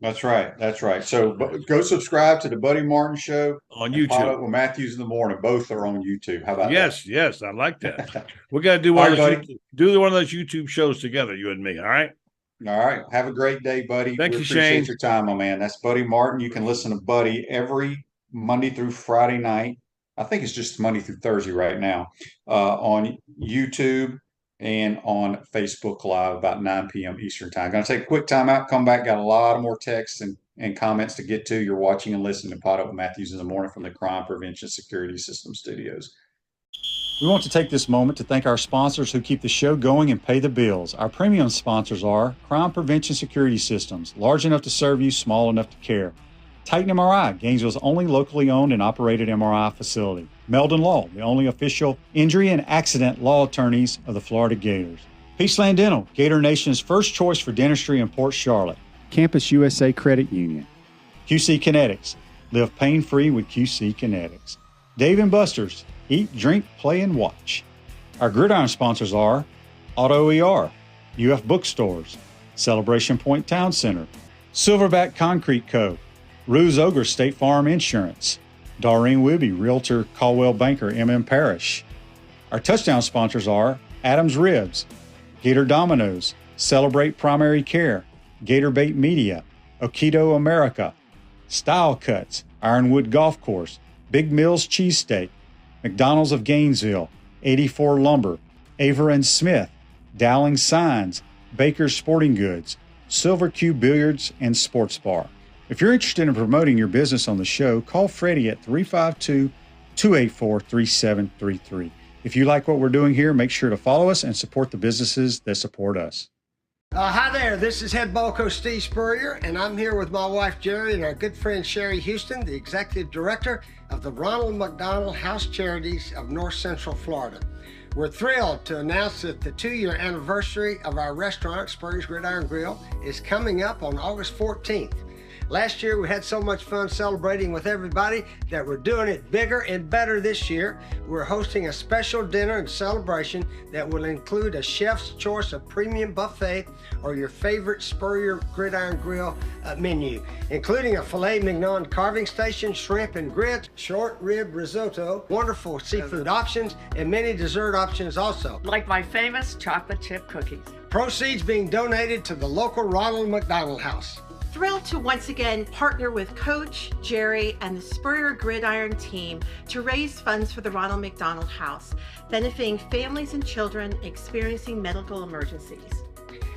That's right. That's right. So go subscribe to the Buddy Martin Show on YouTube. PodUp with Matthews in the morning. Both are on YouTube. How about that? Yes. I like that. We got to do one of those YouTube shows together, you and me. All right. All right. Have a great day, buddy. Thank you, appreciate Shane. Your time, my man. That's Buddy Martin. You can listen to Buddy every Monday through Friday night. I think it's just Monday through Thursday right now on YouTube and on Facebook Live about 9 p.m. Eastern time. Going to take a quick time out, come back, got a lot of more texts and comments to get to. You're watching and listening to PodUp with Matthews in the morning from the Crime Prevention Security System Studios. We want to take this moment to thank our sponsors who keep the show going and pay the bills. Our premium sponsors are Crime Prevention Security Systems, large enough to serve you, small enough to care. Titan MRI, Gainesville's only locally owned and operated MRI facility. Meldon Law, the only official injury and accident law attorneys of the Florida Gators. Peaceland Dental, Gator Nation's first choice for dentistry in Port Charlotte. Campus USA Credit Union. QC Kinetics, live pain-free with QC Kinetics. Dave & Buster's, eat, drink, play, and watch. Our Gridiron sponsors are Auto ER, UF Bookstores, Celebration Point Town Center, Silverback Concrete Co., Ruse Ogre State Farm Insurance, Doreen Wibby, Realtor Caldwell Banker, MM Parish. Our touchdown sponsors are Adams Ribs, Gator Dominoes, Celebrate Primary Care, Gator Bait Media, Okido America, Style Cuts, Ironwood Golf Course, Big Mills Cheesesteak, McDonald's of Gainesville, 84 Lumber, Aver and Smith, Dowling Signs, Baker's Sporting Goods, Silver Cube Billiards and Sports Bar. If you're interested in promoting your business on the show, call Freddie at 352-284-3733. If you like what we're doing here, make sure to follow us and support the businesses that support us. Hi there, this is Head Ball Coach Steve Spurrier, and I'm here with my wife Jerry and our good friend Sherry Houston, the Executive Director of the Ronald McDonald House Charities of North Central Florida. We're thrilled to announce that the 2-year anniversary of our restaurant, Spurrier's Gridiron Grill, is coming up on August 14th. Last year, we had so much fun celebrating with everybody that we're doing it bigger and better this year. We're hosting a special dinner and celebration that will include a chef's choice of premium buffet or your favorite Spurrier Gridiron Grill menu, including a filet mignon carving station, shrimp and grits, short rib risotto, wonderful seafood options, and many dessert options also. Like my famous chocolate chip cookies. Proceeds being donated to the local Ronald McDonald House. Thrilled to once again partner with Coach Jerry and the Spurrier Gridiron team to raise funds for the Ronald McDonald House, benefiting families and children experiencing medical emergencies.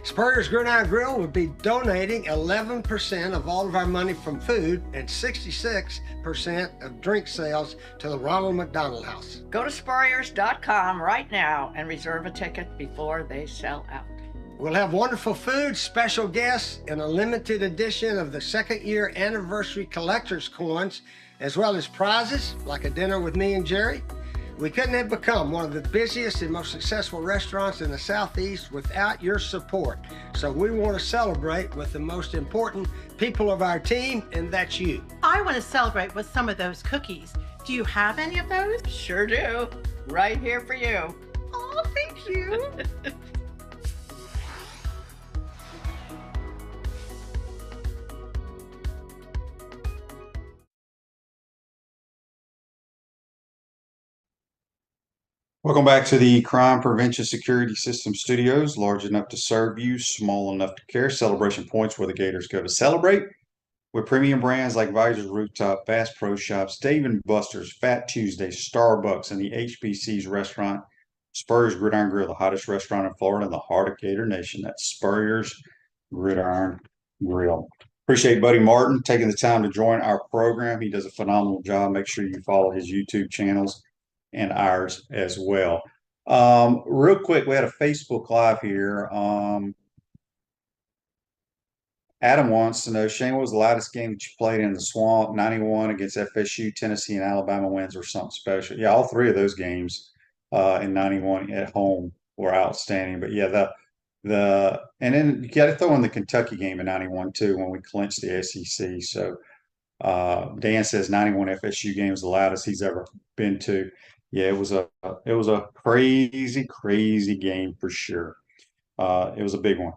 Spurrier's Gridiron Grill will be donating 11% of all of our money from food and 66% of drink sales to the Ronald McDonald House. Go to Spurriers.com right now and reserve a ticket before they sell out. We'll have wonderful food, special guests, and a limited edition of the 2nd-year anniversary collector's coins, as well as prizes like a dinner with me and Jerry. We couldn't have become one of the busiest and most successful restaurants in the Southeast without your support. So we want to celebrate with the most important people of our team, and that's you. I want to celebrate with some of those cookies. Do you have any of those? Sure do. Right here for you. Oh, thank you. Welcome back to the Crime Prevention Security System Studios, large enough to serve you, small enough to care. Celebration points where the Gators go to celebrate with premium brands like Visor's Rooftop, Bass Pro Shops, Dave & Buster's, Fat Tuesday, Starbucks, and the HBC's restaurant, Spurrier's Gridiron Grill, the hottest restaurant in Florida in the heart of Gator Nation. That's Spurrier's Gridiron Grill. Appreciate Buddy Martin taking the time to join our program. He does a phenomenal job. Make sure you follow his YouTube channels and ours as well. Real quick, we had a Facebook Live here. Adam wants to know, Shane, what was the loudest game that you played in the Swamp? 91 against FSU, Tennessee, and Alabama wins or something special. Yeah, all three of those games in 91 at home were outstanding. But yeah, and then you got to throw in the Kentucky game in 91 too when we clinched the SEC. So Dan says 91 FSU game is the loudest he's ever been to. Yeah, it was a crazy game for sure. It was a big one.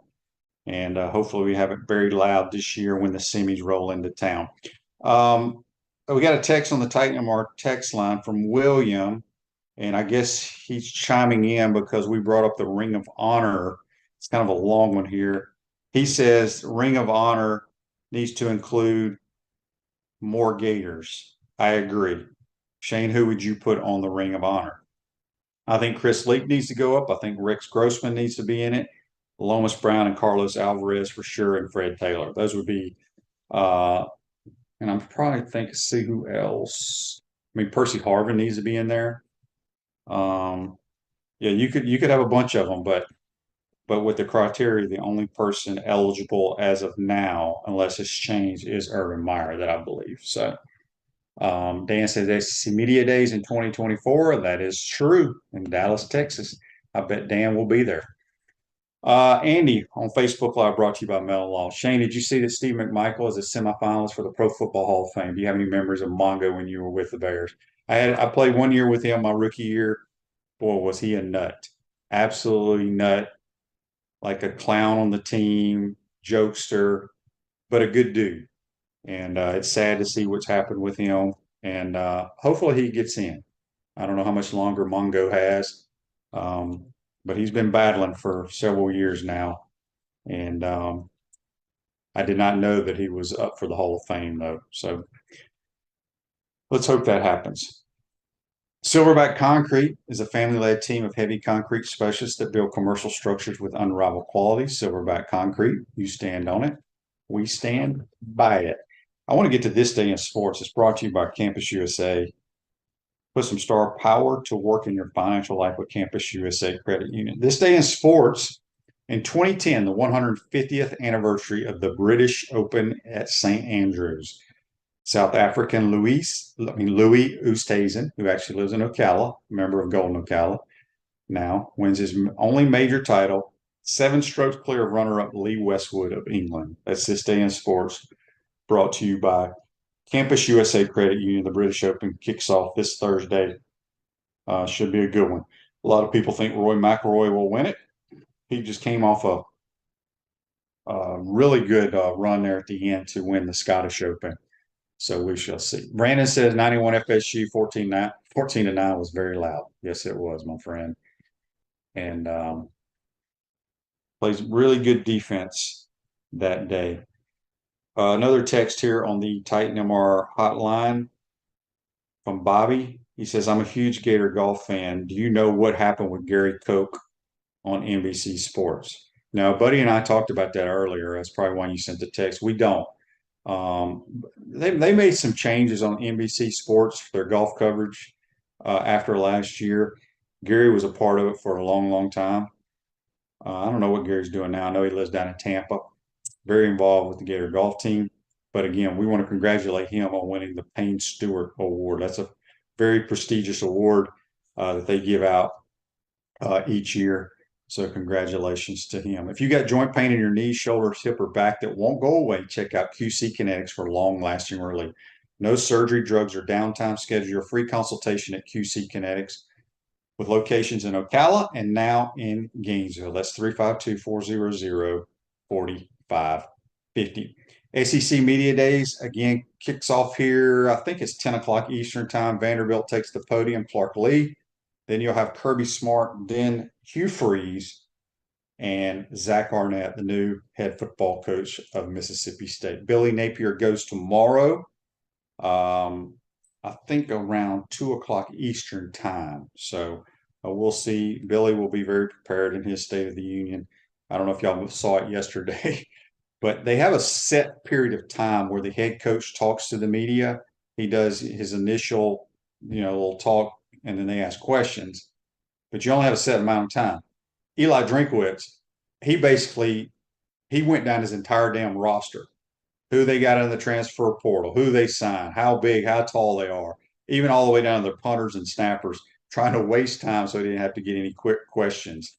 And hopefully we have it very loud this year when the semis roll into town. We got a text on the Titan MR text line from William, and I guess he's chiming in because we brought up the Ring of Honor. It's kind of a long one here. He says Ring of Honor needs to include more Gators. I agree. Shane, who would you put on the Ring of Honor? I think Chris Leak needs to go up. I think Rex Grossman needs to be in it. Lomas Brown and Carlos Alvarez for sure, and Fred Taylor. Those would be, and I'm probably thinking, see who else. I mean, Percy Harvin needs to be in there. Yeah, you could have a bunch of them, but with the criteria, the only person eligible as of now, unless it's changed, is Urban Meyer, that I believe. So, Dan says SEC Media Days in 2024. That is true in Dallas, Texas. I bet Dan will be there. Andy on Facebook Live, brought to you by Metal Law. Shane, did you see that Steve McMichael is a semifinalist for the Pro Football Hall of Fame? Do you have any memories of Mongo when you were with the Bears? I played 1 year with him my rookie year. Boy, was he a nut. Absolutely nut. Like a clown on the team, jokester, but a good dude. And it's sad to see what's happened with him. And hopefully he gets in. I don't know how much longer Mongo has. But he's been battling for several years now. And I did not know that he was up for the Hall of Fame, though. So let's hope that happens. Silverback Concrete is a family-led team of heavy concrete specialists that build commercial structures with unrivaled quality. Silverback Concrete, you stand on it. We stand by it. I want to get to this day in sports. It's brought to you by Campus USA. Put some star power to work in your financial life with Campus USA Credit Union. This day in sports, in 2010, the 150th anniversary of the British Open at St. Andrews. South African Louis Oosthuizen, who actually lives in Ocala, member of Golden Ocala, now wins his only major title, 7 strokes clear of runner-up Lee Westwood of England. That's this day in sports, brought to you by Campus USA Credit Union. The British Open kicks off this Thursday. Should be a good one. A lot of people think Roy McIlroy will win it. He just came off a really good run there at the end to win the Scottish Open. So we shall see. Brandon says 91 FSU 14-9 was very loud. Yes, it was, my friend. And plays really good defense that day. Another text here on the Titan MR hotline from Bobby. He says, I'm a huge Gator golf fan. Do you know what happened with Gary Koch on NBC Sports? Now, Buddy and I talked about that earlier. That's probably why you sent the text. We don't. They made some changes on NBC Sports for their golf coverage after last year. Gary was a part of it for a long time. I don't know what Gary's doing now. I know he lives down in Tampa. Very involved with the Gator golf team. But again, we want to congratulate him on winning the Payne Stewart Award. That's a very prestigious award that they give out each year. So congratulations to him. If you got joint pain in your knees, shoulders, hip, or back that won't go away, check out QC Kinetics for long-lasting relief. No surgery, drugs, or downtime. Schedule your free consultation at QC Kinetics with locations in Ocala and now in Gainesville. That's 352-400-4550. SEC Media Days, again, kicks off here. I think it's 10 o'clock Eastern time. Vanderbilt takes the podium, Clark Lee. Then you'll have Kirby Smart, then Hugh Freeze, and Zach Arnett, the new head football coach of Mississippi State. Billy Napier goes tomorrow, I think around 2 o'clock Eastern time. So we'll see. Billy will be very prepared in his State of the Union. I don't know if y'all saw it yesterday. but they have a set period of time where the head coach talks to the media. He does his initial, little talk, and then they ask questions, but you only have a set amount of time. Eli Drinkwitz, he went down his entire damn roster, who they got in the transfer portal, who they signed, how big, how tall they are, even all the way down to their punters and snappers, trying to waste time so he didn't have to get any quick questions.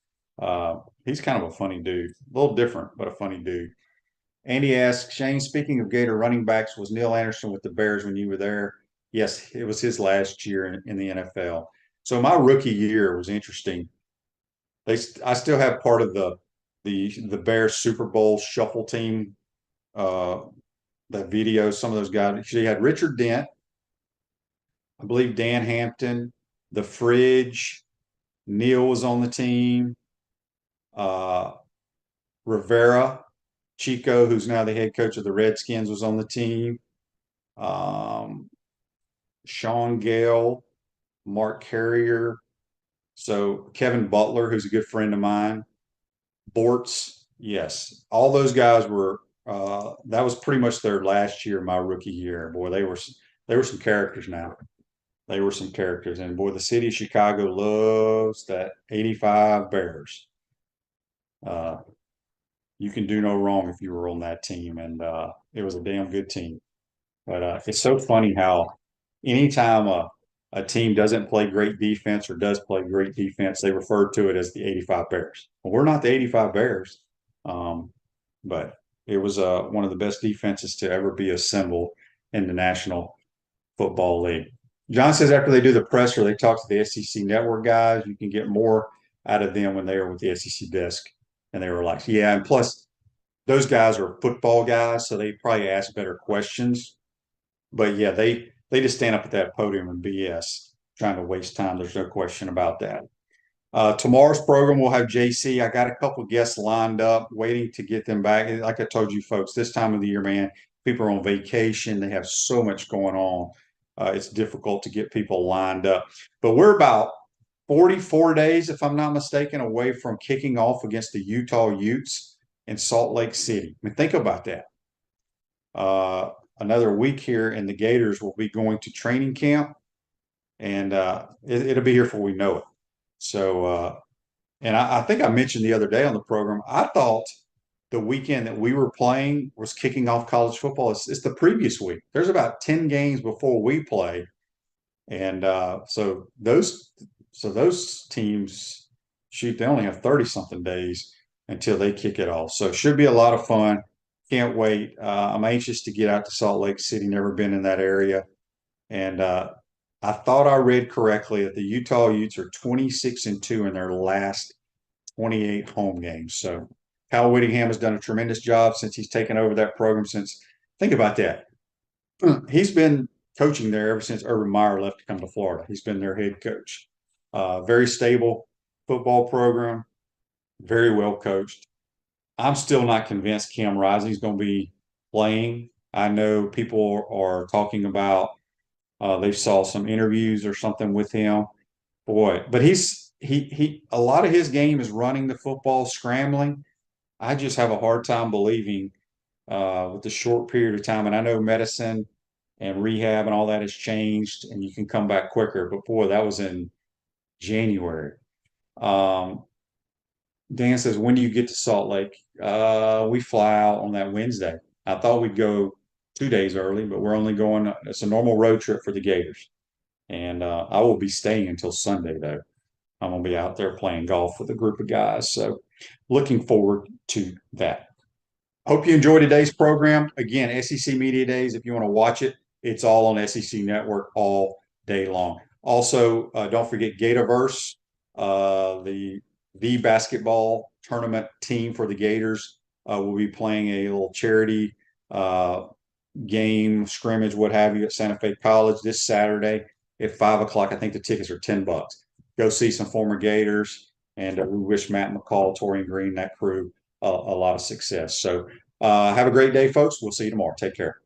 He's kind of a funny dude, a little different, but a funny dude. Andy asks, Shane, speaking of Gator running backs, was Neil Anderson with the Bears when you were there? Yes, it was his last year in the NFL. So my rookie year was interesting. I still have part of the Bears Super Bowl shuffle team, that video. Some of those guys. She had Richard Dent, I believe Dan Hampton, the Fridge, Neil was on the team, Rivera, Chico, who's now the head coach of the Redskins, was on the team. Sean Gale, Mark Carrier. So Kevin Butler, who's a good friend of mine. Bortz, yes. All those guys were, that was pretty much their last year, my rookie year. Boy, they were some characters now. They were some characters. And boy, the city of Chicago loves that 85 Bears. You can do no wrong if you were on that team. And it was a damn good team. But it's so funny how anytime a team doesn't play great defense or does play great defense, they refer to it as the 85 Bears. Well, we're not the 85 Bears, but it was one of the best defenses to ever be assembled in the National Football League. John says after they do the presser, they talk to the SEC network guys. You can get more out of them when they were with the SEC desk. And they were like, yeah, and plus those guys are football guys, so they probably ask better questions. But yeah, they just stand up at that podium and BS, trying to waste time. There's no question about that. Tomorrow's program will have JC. I got a couple guests lined up, waiting to get them back. Like I told you folks, this time of the year, man, people are on vacation. They have so much going on. It's difficult to get people lined up. But we're about 44 days, if I'm not mistaken, away from kicking off against the Utah Utes in Salt Lake City. I mean, think about that. Another week here, and the Gators will be going to training camp, and it'll be here before we know it. So, and I think I mentioned the other day on the program, I thought the weekend that we were playing was kicking off college football. It's the previous week. There's about 10 games before we play, and so those teams, shoot, they only have 30-something days until they kick it off. So it should be a lot of fun. Can't wait. I'm anxious to get out to Salt Lake City. Never been in that area. And I thought I read correctly that the Utah Utes are 26-2 in their last 28 home games. So Kyle Whittingham has done a tremendous job since he's taken over that program. Think about that. He's been coaching there ever since Urban Meyer left to come to Florida. He's been their head coach. Very stable football program, very well coached. I'm still not convinced Cam Rising's going to be playing. I know people are talking about they saw some interviews or something with him. Boy, but he a lot of his game is running the football, scrambling. I just have a hard time believing with the short period of time. And I know medicine and rehab and all that has changed, and you can come back quicker. But boy, that was in January. Dan says, when do you get to Salt Lake? We fly out on that Wednesday. I thought we'd go 2 days early, but we're only going, it's a normal road trip for the Gators. And I will be staying until Sunday, though. I'm going to be out there playing golf with a group of guys. So looking forward to that. Hope you enjoyed today's program. Again, SEC Media Days, if you want to watch it, it's all on SEC Network all day long. Also, don't forget Gatorverse, the basketball tournament team for the Gators will be playing a little charity game, scrimmage, what have you, at Santa Fe College this Saturday at 5 o'clock. I think the tickets are $10. Go see some former Gators, and we wish Matt McCall, Torian Green, that crew a lot of success. So have a great day, folks. We'll see you tomorrow. Take care.